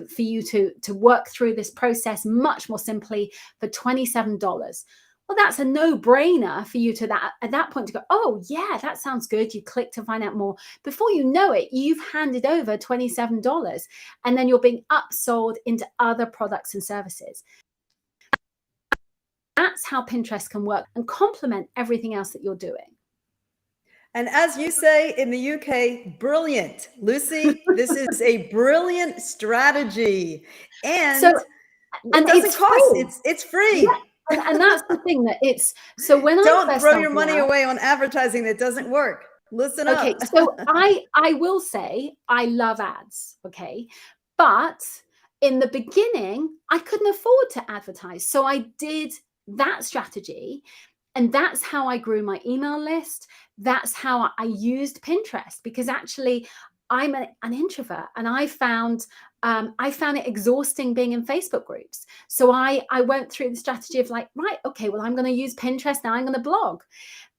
Speaker 3: for you to work through this process much more simply for $27. Well, that's a no-brainer for you at that point to go, oh, yeah, that sounds good. You click to find out more. Before you know it, you've handed over $27, and then you're being upsold into other products and services. That's how Pinterest can work and complement everything else that you're doing.
Speaker 2: And as you say in the UK, brilliant. Lucy, this is a brilliant strategy. And it doesn't cost. It's free.
Speaker 3: Yeah. And that's the thing that so when
Speaker 2: don't throw your money away on advertising that doesn't work. Listen up.
Speaker 3: Okay, so I will say I love ads. Okay, but in the beginning I couldn't afford to advertise, so I did that strategy, and that's how I grew my email list. That's how I used Pinterest, because actually I'm an introvert, and I found it exhausting being in Facebook groups. So I went through the strategy of like, right, okay, well, I'm going to use Pinterest now. I'm going to blog.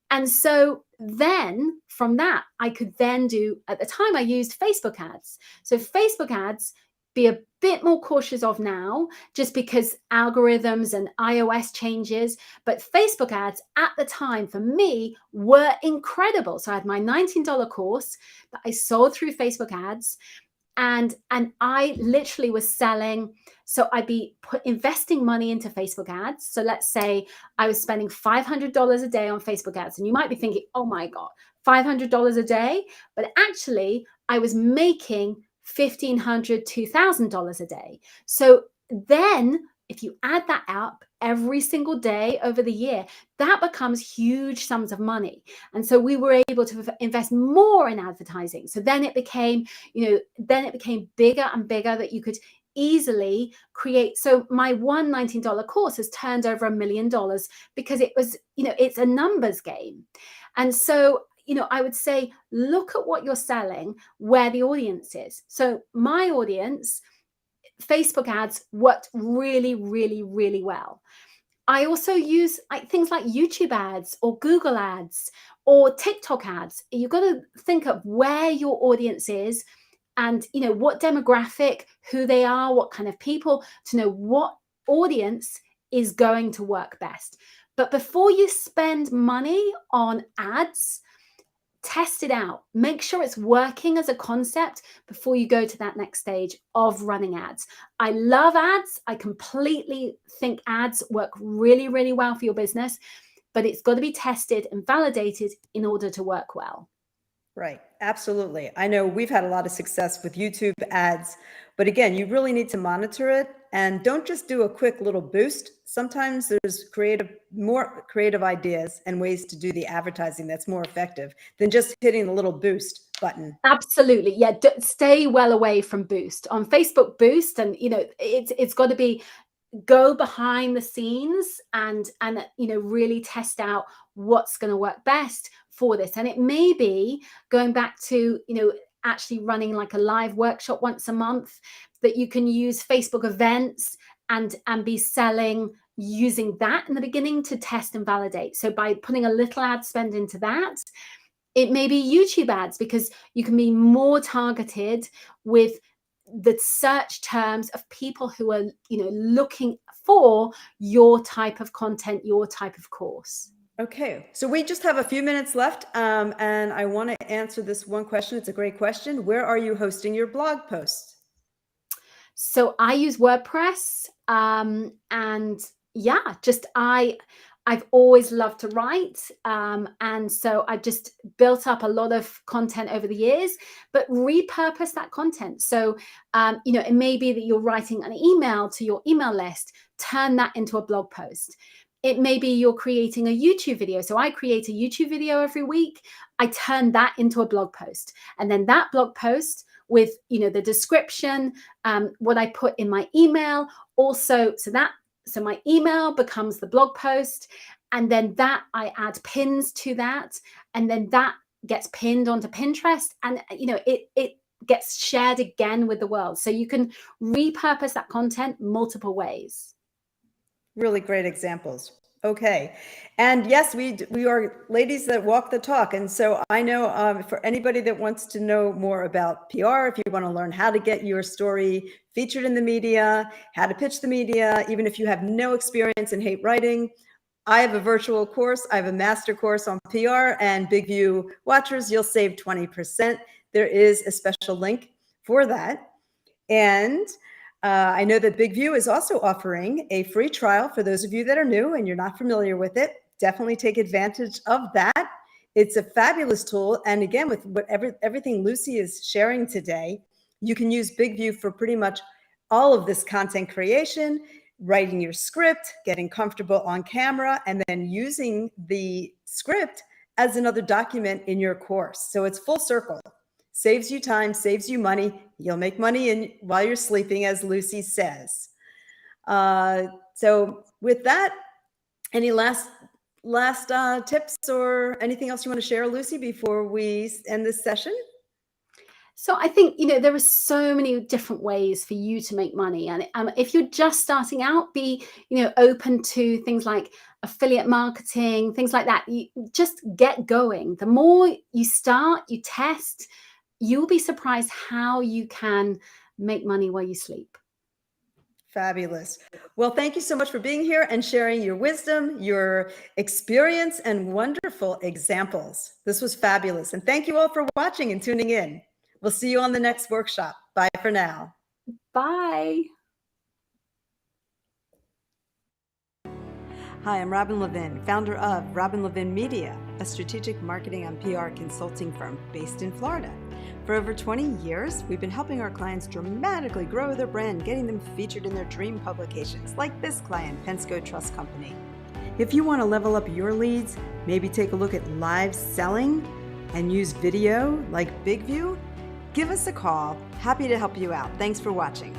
Speaker 3: And so then from that, I could then do, at the time I used Facebook ads. So Facebook ads, be a bit more cautious of now, just because algorithms and iOS changes. But Facebook ads at the time for me were incredible. So I had my $19 course that I sold through Facebook ads. And I literally was selling. So I'd be investing money into Facebook ads. So let's say I was spending $500 a day on Facebook ads. And you might be thinking, oh my God, $500 a day. But actually I was making $1,500, $2,000 a day. So then if you add that up every single day over the year, that becomes huge sums of money. And so we were able to invest more in advertising. So then it became, bigger and bigger, that you could easily create. So my one $19 course has turned over $1 million, because it was, it's a numbers game. And so I would say, look at what you're selling, where the audience is. So my audience, Facebook ads worked really, really, really well. I also use things like YouTube ads or Google ads or TikTok ads. You've got to think of where your audience is and, what demographic, who they are, what kind of people, to know what audience is going to work best. But before you spend money on ads, test it out. Make sure it's working as a concept before you go to that next stage of running ads. I love ads. I completely think ads work really, really well for your business, but it's got to be tested and validated in order to work well.
Speaker 2: Right. Absolutely. I know we've had a lot of success with YouTube ads, but again, you really need to monitor it, and don't just do a quick little boost. Sometimes there's more creative ideas and ways to do the advertising that's more effective than just hitting a little boost button.
Speaker 3: Absolutely. Yeah. Stay well away from Boost. On Facebook Boost, and it's got to be, go behind the scenes and really test out what's going to work best for this. And it may be going back to actually running like a live workshop once a month, that you can use Facebook events and be selling using that in the beginning to test and validate. So by putting a little ad spend into that, it may be YouTube ads, because you can be more targeted with the search terms of people who are looking for your type of content, your type of course.
Speaker 2: Okay, so we just have a few minutes left, and I want to answer this one question. It's a great question. Where are you hosting your blog posts?
Speaker 3: So I use WordPress, and yeah, I've always loved to write, and so I just built up a lot of content over the years, but repurpose that content. So it may be that you're writing an email to your email list, turn that into a blog post. It may be you're creating a YouTube video. So I create a YouTube video every week. I turn that into a blog post, and then that blog post with the description, what I put in my email also, so my email becomes the blog post, and then that I add pins to that, and then that gets pinned onto Pinterest, and it gets shared again with the world. So you can repurpose that content multiple ways.
Speaker 2: Really great examples. Okay. And yes, we are ladies that walk the talk. And so I know for anybody that wants to know more about PR, if you want to learn how to get your story featured in the media, how to pitch the media, even if you have no experience and hate writing, I have a virtual course. I have a master course on PR, and Big View watchers, you'll save 20%. There is a special link for that. And I know that Big View is also offering a free trial for those of you that are new and you're not familiar with it. Definitely take advantage of that. It's a fabulous tool. And again, with everything Lucy is sharing today, you can use Big View for pretty much all of this content creation, writing your script, getting comfortable on camera, and then using the script as another document in your course. So it's full circle. Saves you time, saves you money. You'll make money while you're sleeping, as Lucy says. So with that, any last tips or anything else you want to share, Lucy, before we end this session?
Speaker 3: So I think, there are so many different ways for you to make money. And if you're just starting out, be, open to things like affiliate marketing, things like that. You just get going. The more you start, you test, you'll be surprised how you can make money while you sleep.
Speaker 2: Fabulous. Well, thank you so much for being here and sharing your wisdom, your experience, and wonderful examples. This was fabulous. And thank you all for watching and tuning in. We'll see you on the next workshop. Bye for now.
Speaker 3: Bye.
Speaker 2: Hi, I'm Robyn Levin, founder of Robyn Levin Media, a strategic marketing and PR consulting firm based in Florida. For over 20 years, we've been helping our clients dramatically grow their brand, getting them featured in their dream publications, like this client, Penske Trust Company. If you want to level up your leads, maybe take a look at live selling and use video like Big View, give us a call. Happy to help you out. Thanks for watching.